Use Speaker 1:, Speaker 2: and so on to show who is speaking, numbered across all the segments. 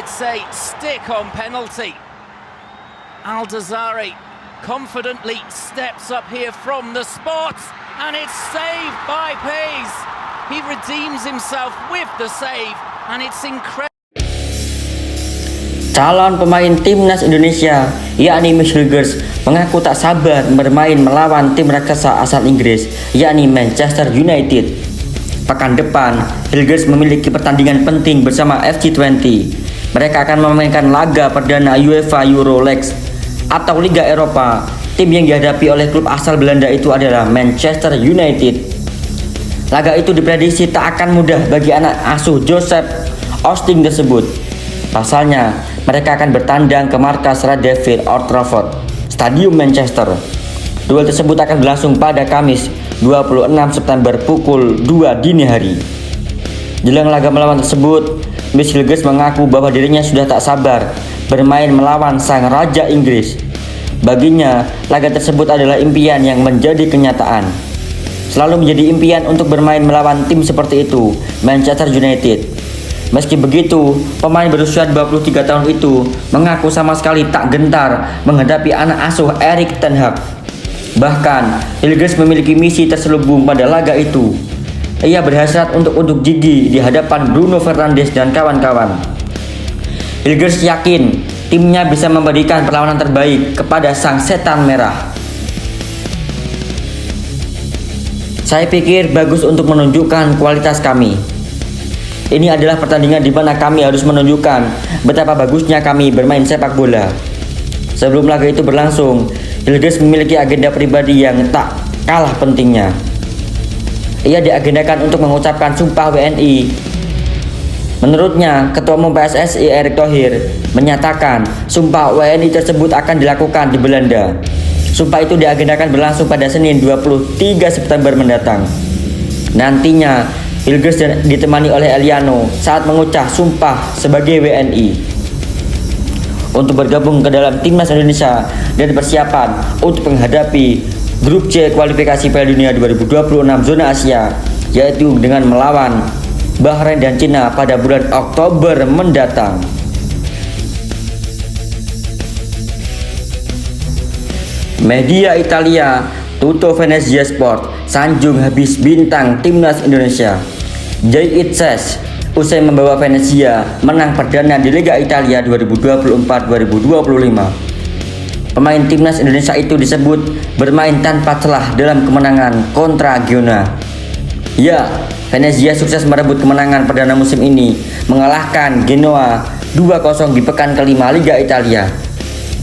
Speaker 1: It's a stick-on penalty. Aldazari confidently steps up here from the spot, and it's saved by Pease. He redeems himself with the save, and it's incredible.
Speaker 2: Calon pemain timnas Indonesia, yakni Miss Hilgers, mengaku tak sabar bermain melawan tim raksasa asal Inggris, yakni Manchester United. Pekan depan, Hilgers memiliki pertandingan penting bersama FC20. Mereka akan memainkan laga perdana UEFA Euro League atau Liga Eropa. Tim yang dihadapi oleh klub asal Belanda itu adalah Manchester United. Laga itu diprediksi tak akan mudah bagi anak asuh Joseph Osting tersebut. Pasalnya, mereka akan bertandang ke markas Red Devil Old Trafford, Stadium Manchester. Duel tersebut akan berlangsung pada Kamis 26 September pukul 2 dini hari. Jelang laga melawan tersebut, Miss Hilgers mengaku bahwa dirinya sudah tak sabar bermain melawan sang Raja Inggris. Baginya, laga tersebut adalah impian yang menjadi kenyataan. Selalu menjadi impian untuk bermain melawan tim seperti itu, Manchester United. Meski begitu, pemain berusia 23 tahun itu mengaku sama sekali tak gentar menghadapi anak asuh Erik ten Hag. Bahkan, Hilgers memiliki misi terselubung pada laga itu. Ia berhasrat untuk unjuk gigi di hadapan Bruno Fernandes dan kawan-kawan. Hilgers yakin timnya bisa memberikan perlawanan terbaik kepada sang setan merah. Saya pikir bagus untuk menunjukkan kualitas kami. Ini adalah pertandingan di mana kami harus menunjukkan betapa bagusnya kami bermain sepak bola. Sebelum laga itu berlangsung, Hilgers memiliki agenda pribadi yang tak kalah pentingnya. Ia diagendakan untuk mengucapkan sumpah WNI. Menurutnya, Ketua Umum PSSI Erick Thohir menyatakan sumpah WNI tersebut akan dilakukan di Belanda. Sumpah itu diagendakan berlangsung pada Senin 23 September mendatang. Nantinya, Hilgers ditemani oleh Eliano saat mengucap sumpah sebagai WNI untuk bergabung ke dalam timnas Indonesia dan persiapan untuk menghadapi grup C kualifikasi Piala Dunia 2026 zona Asia, yaitu dengan melawan Bahrain dan Cina pada bulan Oktober mendatang. Media Italia Tutto Venezia Sport sanjung habis bintang timnas Indonesia. Jay Itzes usai membawa Venezia menang perdana di Liga Italia 2024-2025. Pemain timnas Indonesia itu disebut bermain tanpa celah dalam kemenangan kontra Genoa. Ya, Venezia sukses merebut kemenangan perdana musim ini, mengalahkan Genoa 2-0 di pekan kelima Liga Italia.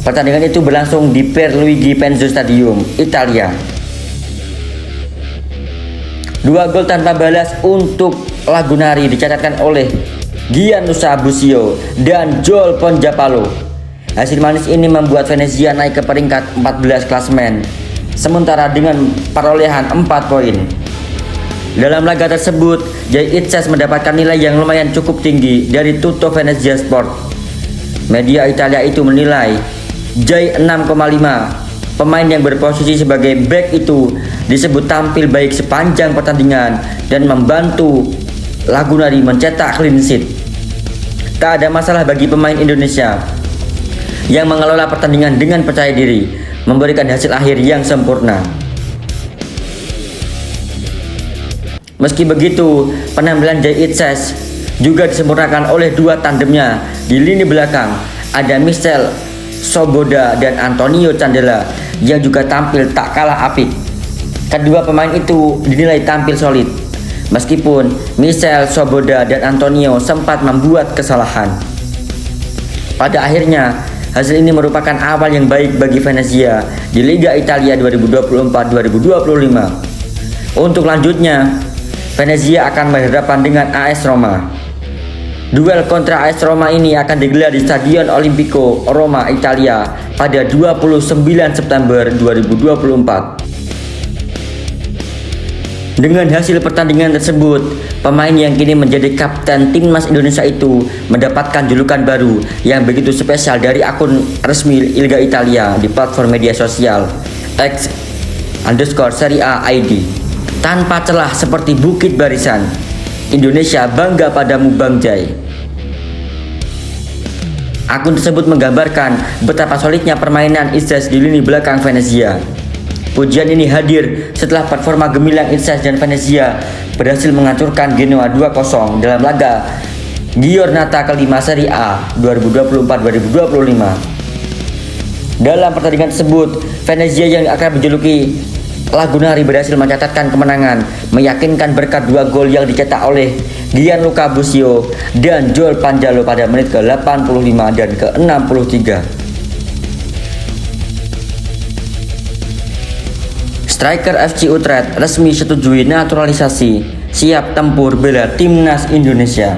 Speaker 2: Pertandingan itu berlangsung di Pierluigi Penzo Stadium, Italia. 2 gol tanpa balas untuk Lagunari dicatatkan oleh Gianluca Busio dan Joel Ponzapalo. Hasil manis ini membuat Venezia naik ke peringkat 14 klasemen, sementara dengan perolehan 4 poin. Dalam laga tersebut, Jay Itzes mendapatkan nilai yang lumayan cukup tinggi dari Tutto Venezia Sport. Media Italia itu menilai Jay 6,5. Pemain yang berposisi sebagai back itu disebut tampil baik sepanjang pertandingan dan membantu Lagunari mencetak clean sheet. Tak ada masalah bagi pemain Indonesia yang mengelola pertandingan dengan percaya diri, memberikan hasil akhir yang sempurna. Meski begitu, penampilan Jay Itzes juga disempurnakan oleh dua tandemnya di lini belakang. Ada Michel Soboda dan Antonio Candela yang juga tampil tak kalah apik. Kedua pemain itu dinilai tampil solid, meskipun Michel Soboda dan Antonio sempat membuat kesalahan. Pada akhirnya, hasil ini merupakan awal yang baik bagi Venezia di Liga Italia 2024-2025. Untuk lanjutnya, Venezia akan berhadapan dengan AS Roma. Duel kontra AS Roma ini akan digelar di Stadion Olimpico Roma, Italia pada 29 September 2024. Dengan hasil pertandingan tersebut, pemain yang kini menjadi kapten timnas Indonesia itu mendapatkan julukan baru yang begitu spesial dari akun resmi Liga Italia di platform media sosial X_Serie A ID. Tanpa celah seperti bukit barisan, Indonesia bangga padamu Bang Jai. Akun tersebut menggambarkan betapa solidnya permainan Itses di lini belakang Venezia. Pujian ini hadir setelah performa gemilang Itses dan Venezia berhasil menghancurkan Genoa 2-0 dalam laga Giornata kelima Serie A 2024-2025. Dalam pertandingan tersebut, Venezia yang akrab dijuluki Lagunari berhasil mencatatkan kemenangan, meyakinkan berkat 2 gol yang dicetak oleh Gianluca Busio dan Joel Panjalo pada menit ke-85 dan ke-63. Striker FC Utrecht resmi setujui naturalisasi, siap tempur bela timnas Indonesia.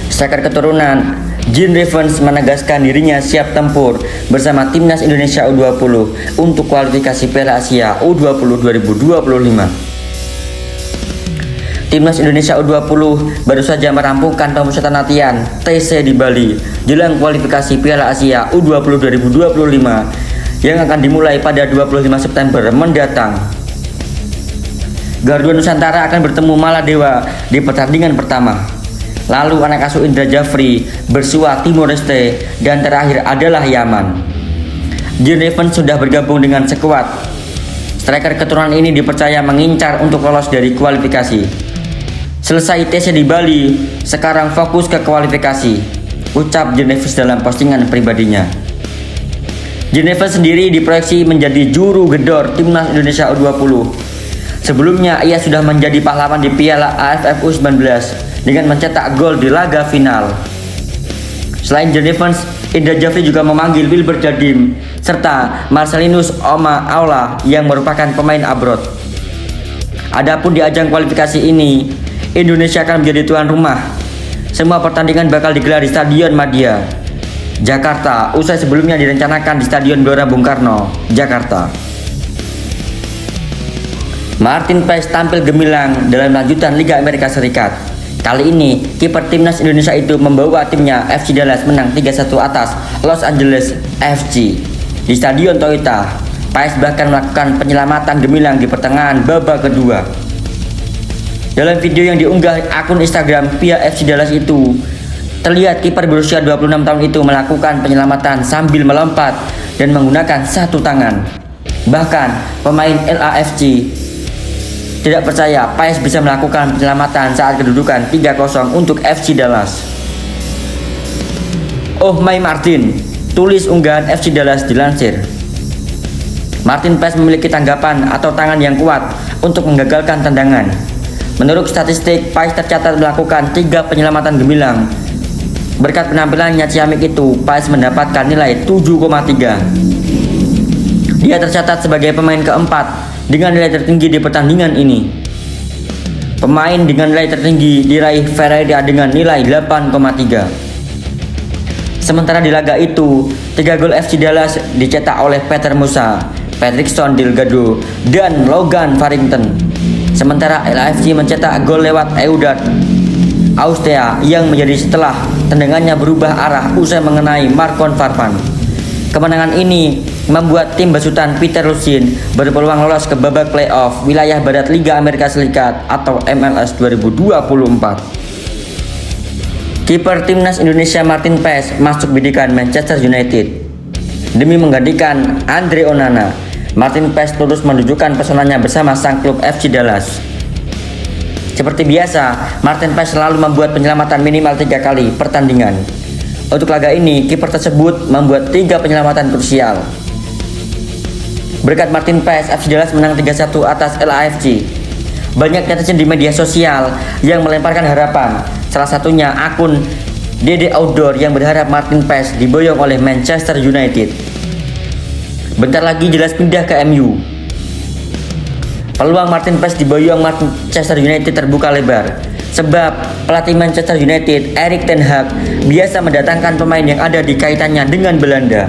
Speaker 2: Striker keturunan Jean Revens menegaskan dirinya siap tempur bersama timnas Indonesia U20 untuk kualifikasi Piala Asia U20 2025. Timnas Indonesia U20 baru saja merampungkan pemusatan latihan TC di Bali jelang kualifikasi Piala Asia U20 2025 yang akan dimulai pada 25 September mendatang. Garuda Nusantara akan bertemu Maladewa di pertandingan pertama. Lalu anak asuh Indra Jafri bersua Timor Leste, dan terakhir adalah Yaman. Jean Revens sudah bergabung dengan skuad. Striker keturunan ini dipercaya mengincar untuk lolos dari kualifikasi. Selesai TC di Bali, sekarang fokus ke kualifikasi, ucap Jean Revens dalam postingan pribadinya. Jean Revens sendiri diproyeksi menjadi juru gedor timnas Indonesia U20. Sebelumnya ia sudah menjadi pahlawan di Piala AFF U19 dengan mencetak gol di laga final. Selain Jean Revens, Indra Jafri juga memanggil Wilbert Jardim serta Marcelinus Oma Aula yang merupakan pemain abroad. Adapun di ajang kualifikasi ini, Indonesia akan menjadi tuan rumah. Semua pertandingan bakal digelar di Stadion Madia, Jakarta, usai sebelumnya direncanakan di Stadion Gelora Bung Karno, Jakarta. Martin Paes tampil gemilang dalam lanjutan Liga Amerika Serikat. Kali ini, kiper timnas Indonesia itu membawa timnya FC Dallas menang 3-1 atas Los Angeles FC di Stadion Toyota. Paes bahkan melakukan penyelamatan gemilang di pertengahan babak kedua. Dalam video yang diunggah akun Instagram via FC Dallas itu, terlihat kiper berusia 26 tahun itu melakukan penyelamatan sambil melompat dan menggunakan satu tangan. Bahkan, pemain LAFC tidak percaya Paes bisa melakukan penyelamatan saat kedudukan 3-0 untuk FC Dallas. Oh my Martin, tulis unggahan FC Dallas dilansir. Martin Paes memiliki tanggapan atau tangan yang kuat untuk menggagalkan tendangan. Menurut statistik, Paes tercatat melakukan 3 penyelamatan gemilang. Berkat penampilannya ciamik itu, Paes mendapatkan nilai 7,3. Dia tercatat sebagai pemain keempat dengan nilai tertinggi di pertandingan ini. Pemain dengan nilai tertinggi diraih Ferreira dengan nilai 8,3. Sementara di laga itu, 3 gol FC Dallas dicetak oleh Peter Musa, Patrickson Delgado, dan Logan Farrington. Sementara LAFC mencetak gol lewat Eudard Austea yang menjadi setelah tendangannya berubah arah usai mengenai Marcon Farfan. Kemenangan ini membuat tim besutan Peter Lusin berpeluang lolos ke babak playoff wilayah barat Liga Amerika Serikat atau MLS 2024. Kiper timnas Indonesia Martin Paes masuk bidikan Manchester United. Demi menggantikan Andre Onana, Martin Paes terus menunjukkan pesonanya bersama sang klub FC Dallas. Seperti biasa, Martin Paes selalu membuat penyelamatan minimal 3 kali pertandingan. Untuk laga ini, kiper tersebut membuat 3 penyelamatan krusial. Berkat Martin Paes, FC Dallas menang 3-1 atas LAFC. Banyak netizen di media sosial yang melemparkan harapan. Salah satunya akun Dede Outdoor yang berharap Martin Paes diboyong oleh Manchester United. Bentar lagi jelas pindah ke MU. Peluang Martin Paes diboyong Manchester United terbuka lebar. Sebab pelatih Manchester United, Erik ten Hag, biasa mendatangkan pemain yang ada di kaitannya dengan Belanda.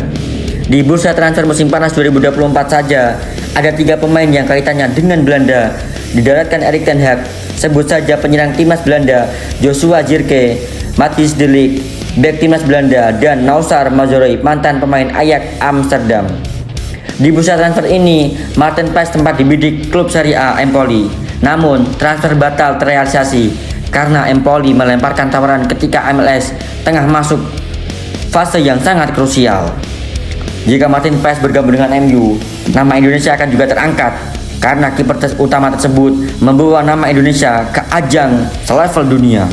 Speaker 2: Di bursa transfer musim panas 2024 saja, ada 3 pemain yang kaitannya dengan Belanda didaratkan Erik ten Hag. Sebut saja penyerang timnas Belanda, Joshua Zirkzee, Matthijs de Ligt, bek timnas Belanda, dan Noussair Mazraoui, mantan pemain Ajax Amsterdam. Di bursa transfer ini, Martin Paes sempat dibidik klub Serie A Empoli. Namun, transfer batal terrealisasi karena Empoli melemparkan tawaran ketika MLS tengah masuk fase yang sangat krusial. Jika Martin Paes bergabung dengan MU, nama Indonesia akan juga terangkat karena kiper utama tersebut membawa nama Indonesia ke ajang selevel dunia.